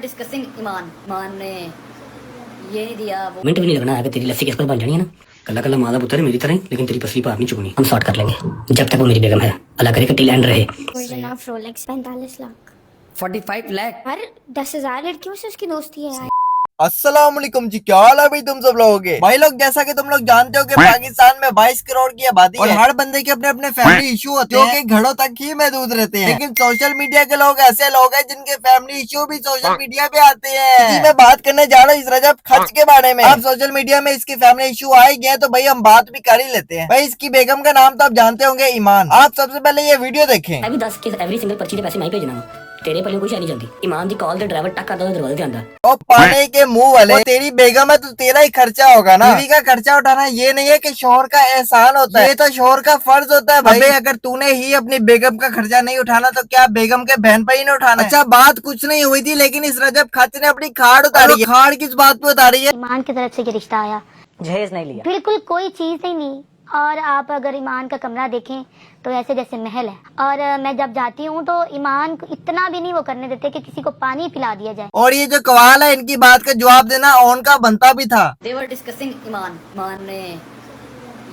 Discussing ईमान ने ये नहीं दिया वो मिनट भी नहीं लगना है। तेरी लस्सी किस पर बन जानी है ना। कल्ला कल्ला मादा पुत्र है मेरी तरह ही, लेकिन तेरी पसली पार नहीं चुकनी। हम सॉर्ट कर लेंगे जब तक वो मेरी बेगम है। अल्लाह करे कि टिल एंड रहे। Version of Rolex 45 lakh 45 lakh हर 10,000 लड़कियों से उसकी दोस्ती है यार। अस्सलाम वालेकुम जी, क्या हाल है भाई तुम सब लोगों के। भाई लोग, जैसा कि तुम लोग जानते हो कि पाकिस्तान में 22 करोड़ की आबादी है और हर बंदे के अपने अपने फैमिली इशू होते हैं जो कि घरों तक ही महदूद रहते हैं। लेकिन सोशल मीडिया के लोग ऐसे लोग हैं जिनके फैमिली इशू भी सोशल मीडिया पे आते हैं। मैं बात करने जा रहा हूँ इस रजब खच के बारे में। अब सोशल मीडिया में इसकी फैमिली इशू आ ही गया तो भाई हम बात भी कर ही लेते हैं। भाई इसकी बेगम का नाम तो आप जानते होंगे, ईमान। आप सबसे पहले ये वीडियो देखें। मैं भी 10 के एवरी सिंगल पर्ची ਦੇ ਪੈਸੇ मैं ही भेजना। तेरे पल्ले कुछ नहीं चलती। ईमान दी कॉल दे ड्राइवर टक करदा तो दरवाजे ते आंदा। और पाने के मुंह वाले, तेरी बेगम है तो तेरा ही खर्चा होगा ना। बीवी का खर्चा उठाना ये नहीं है कि शोहर का एहसान होता है, ये तो शोहर का फर्ज होता है भाई। अगर तूने ही अपनी बेगम का खर्चा नहीं उठाना तो क्या बेगम के बहन पे ही नहीं उठाना। अच्छा, बात कुछ नहीं हुई थी, लेकिन इस रजब खच ने अपनी खाड़ उतारी है। खाड़ किस बात पे उतारी है? ईमान की तरफ से ये रिश्ता आया, जहेज नहीं लिया। बिल्कुल कोई चीज ही नहीं। और आप अगर ईमान का कमरा देखें तो ऐसे जैसे महल है। और मैं जब जाती हूँ तो ईमान को इतना भी नहीं वो करने देते कि किसी को पानी पिला दिया जाए। और ये जो कवाल है, इनकी बात का जवाब देना ऑन का बनता भी था। दे वर डिस्कसिंग ईमान ने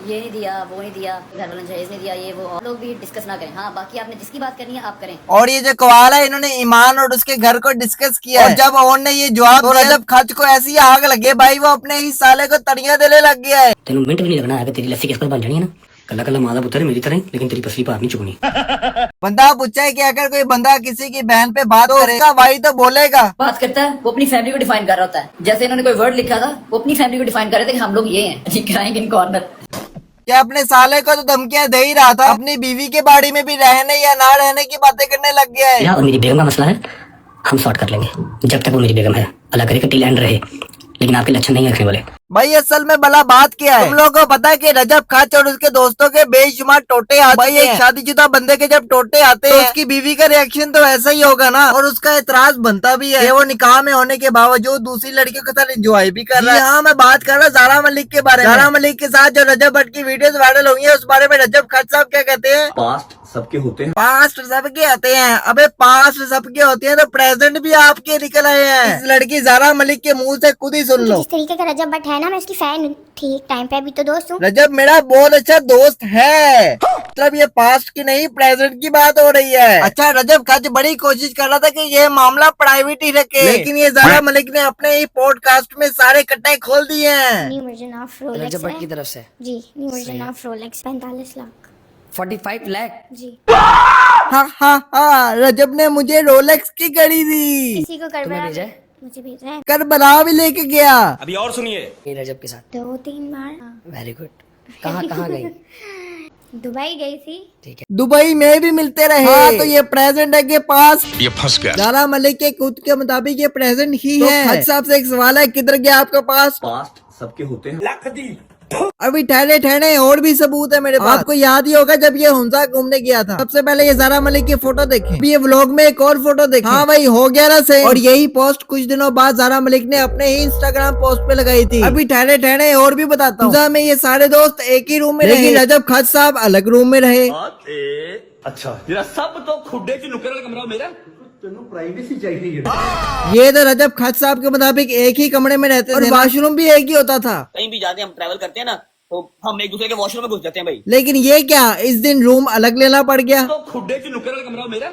ये नहीं दिया वो नहीं दिया, घर वालों ने जहेज नहीं दिया, ये वो। और लोग भी डिस्कस ना करें। हाँ, बाकी आपने जिसकी बात करनी है आप करें। और ये जो कवाल है, इन्होंने ईमान और उसके घर को डिस्कस किया और जब ऑन ने ये जवाब दिया, रजब खच को ऐसी आग लगे भाई, वो अपने ही साले को तड़ियां देने लग गया है। तेनू मिनट भी नहीं लगना है। तेरी लस्सी किस पर बन जानी है ना। कल्ला कल्ला मादा पुत्र है मेरी तरह ही, लेकिन तेरी पसली पार नहीं चुकनी। बंदा पूछा है कि अगर कोई बंदा किसी की बहन पे बात करेगा भाई तो बोलेगा। बात करता है वो अपनी फैमिली को डिफाइन कर रहा होता है। जैसे इन्होंने कोई वर्ड लिखा था, वो अपनी फैमिली को डिफाइन कर रहे थे कि हम लोग ये हैं जी, क्राइंग इन कॉर्नर। क्या अपने साले को तो धमकियां दे ही रहा था, अपनी बीवी के बाड़ी में भी रहने या ना रहने की बातें करने लग गया है। मेरा और मेरी बेगम का मसला है, हम सॉर्ट कर लेंगे जब तक वो मेरी बेगम है। अल्लाह करे कि टिल एंड रहे। लेकिन आपके लक्षण नहीं रखने वाले। भाई असल में भला बात क्या है? तुम लोगों को पता है कि रजब खच और उसके दोस्तों के बेशुमार टोटे आते हैं। भाई एक शादीशुदा बंदे के जब टोटे आते हैं तो उसकी बीवी का रिएक्शन तो ऐसा ही होगा ना। और उसका एतराज बनता भी है। वो निकाह में होने के बावजूद दूसरी लड़कियों के साथ एंजॉय भी कर रहा है। हाँ, मैं बात कर रहा हूँ ज़ारा मलिक के बारे में। ज़ारा मलिक के साथ जो रजब भट्ट की वीडियोस वायरल हुई है, उस बारे में रजब खच साहब क्या कहते हैं? पास्ट सबके होते हैं। पास्ट सबके आते हैं। अबे पास्ट सबके होते हैं तो प्रेजेंट भी आपके निकल आए हैं। इस लड़की ज़ारा मलिक के मुंह से खुद ही सुन लो। जिस तरीके का रजब भट्ट है ना, मैं उसकी फैन थी एक टाइम पे, अभी तो दोस्त हूँ। रजब मेरा बहुत अच्छा दोस्त है। मतलब ये पास्ट की नहीं प्रेजेंट की बात हो रही है। अच्छा, रजब खच बड़ी कोशिश कर रहा था कि ये मामला प्राइवेट ही रखे, लेकिन ये ज़ारा मलिक ने अपने ही पॉडकास्ट में सारे कट्टे खोल दिए हैं। New version of Rolex Rajab Bhatt की तरफ से जी, new version of Rolex 45 lakh 45 lakh जी। हाँ हाँ हाँ, रजब ने मुझे रोलेक्स की घड़ी दी। किसी को तुम्हें भेजा है? मुझे भेजा है करबला भी लेके गया। अभी और सुनिए। ये रजब के साथ 2-3 बार। हाँ। Very good. कहाँ कहाँ गई? दुबई गई थी। ठीक है। दुबई में भी मिलते रहे। हाँ, तो ये प्रेजेंट है के पास। ये फंस गया। ज़ारा मलिक के खुद के मुताबिक ये प्रेजेंट ही है। खच साहब से एक सवाल है, किधर गया आपके पास? पास्ट सबके होते हैं। अभी ठहरे ठहरे और भी सबूत है मेरे पास। आपको याद ही होगा जब ये हुंजा घूमने गया था, सबसे पहले ये ज़ारा मलिक की फोटो देखे। अभी ये व्लॉग में एक और फोटो देखे। हाँ भाई, हो गया ना सही। और यही पोस्ट कुछ दिनों बाद ज़ारा मलिक ने अपने ही इंस्टाग्राम पोस्ट पे लगाई थी। अभी ठहरे ठहरे और भी बताता हूँ। हुंजा में ये सारे दोस्त एक ही रूम में रहे, रजब खच साहब अलग रूम में रहे। अच्छा, तेरा सब तो खुडे च नुकर वाला कमरा मेरा। ये तो रजब खच साहब के मुताबिक एक ही कमरे में रहते थे और वॉशरूम भी एक ही होता था। कहीं भी जाते हैं, हम ट्रैवल करते हैं ना, तो हम एक दूसरे के वॉशरूम में घुस जाते हैं भाई। लेकिन ये क्या, इस दिन रूम अलग लेना पड़ गया। तो खुडे च नुकर वाला कमरा मेरा।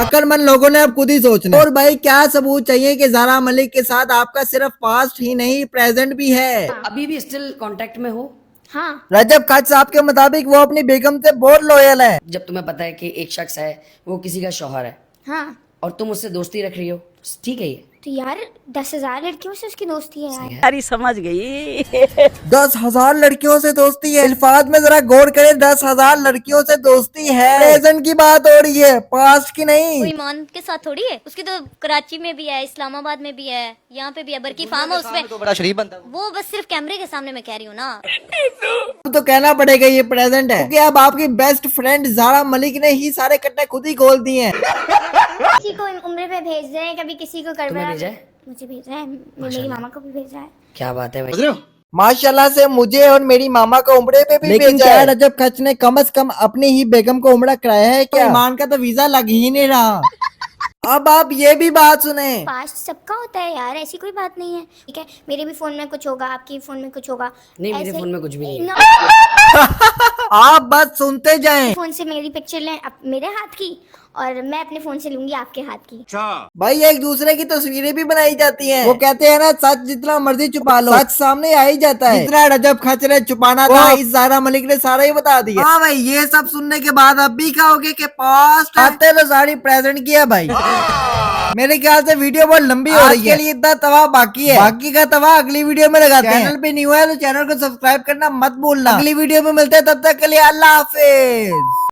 अक्लमंद लोगों ने अब खुद ही सोचना। और भाई क्या सबूत चाहिए कि ज़ारा मलिक के साथ आपका सिर्फ पास्ट ही नहीं प्रेजेंट भी है। अभी भी स्टिल कांटेक्ट में हो? हाँ। रजब खच साहब के मुताबिक वो अपनी बेगम से बहुत लॉयल है। जब तुम्हें पता है कि एक शख्स है, वो किसी का शौहर है, हाँ और तुम उससे दोस्ती रख रही हो, ठीक है ये? तो यार 10,000 लड़कियों से उसकी दोस्ती है यार। सारी समझ गई। 10,000 लड़कियों से दोस्ती है। अल्फाज में जरा गौर करें, 10,000 लड़कियों से दोस्ती है। प्रेजेंट की बात हो रही है, पास्ट की नहीं। कोई ईमान के साथ थोड़ी है, उसकी तो कराची में भी है, इस्लामाबाद में भी है, यहाँ पे भी है, बल्कि फार्म हाउस में। तो बड़ा शरीफ बनता है। वो बस सिर्फ कैमरे के सामने मैं कह रही हूँ ना। तो कहना पड़ेगा ये प्रेजेंट है, क्योंकि अब आपकी बेस्ट फ्रेंड ज़ारा मलिक ने ही सारे कट्टे खुद ही खोल दिए हैं। किसी को उम्र पे भेज रहे हैं, कभी किसी को तुम्हें करबला। भेजा है? मुझे भेजा है, मेरी मामा को भी भेजा है। क्या बात है भाई। माशाल्लाह से मुझे और मेरी मामा को उम्रे पे भी भेजा है। रजब खच ने कम से कम अपनी ही बेगम को उम्रा कराया है क्या? ईमान का तो वीजा लग ही नहीं रहा। अब आप ये भी बात सुने। पास्ट सबका होता है यार, ऐसी कोई बात नहीं है। ठीक है, मेरे भी फोन में कुछ होगा, आपके फोन में कुछ होगा। नहीं, मेरे ऐसे- फोन में कुछ भी नहीं है। No, आप बस सुनते जाएं। फोन से मेरी पिक्चर लें मेरे हाथ की, और मैं अपने फोन से लूंगी आपके हाथ की। भाई एक दूसरे की तस्वीरें भी बनाई जाती हैं। वो कहते हैं ना, सच जितना मर्जी छुपा लो, सच सामने आ ही जाता है। जितना रजब खचरे छुपाना था, इस ज़ारा मलिक ने सारा ही बता दिया। हाँ भाई, ये सब सुनने के बाद अब भी कहोगे कि पास्ट आते तो सारी प्रेजेंट किया भाई। मेरे ख्याल से वीडियो बहुत लंबी हो रही है, लिए इतना तवा बाकी है। बाकी का तवा अगली वीडियो में लगाते हैं। चैनल पे न्यू है तो चैनल को सब्सक्राइब करना मत भूलना। अगली वीडियो में मिलते हैं, तब तक के लिए अल्लाह हाफिज।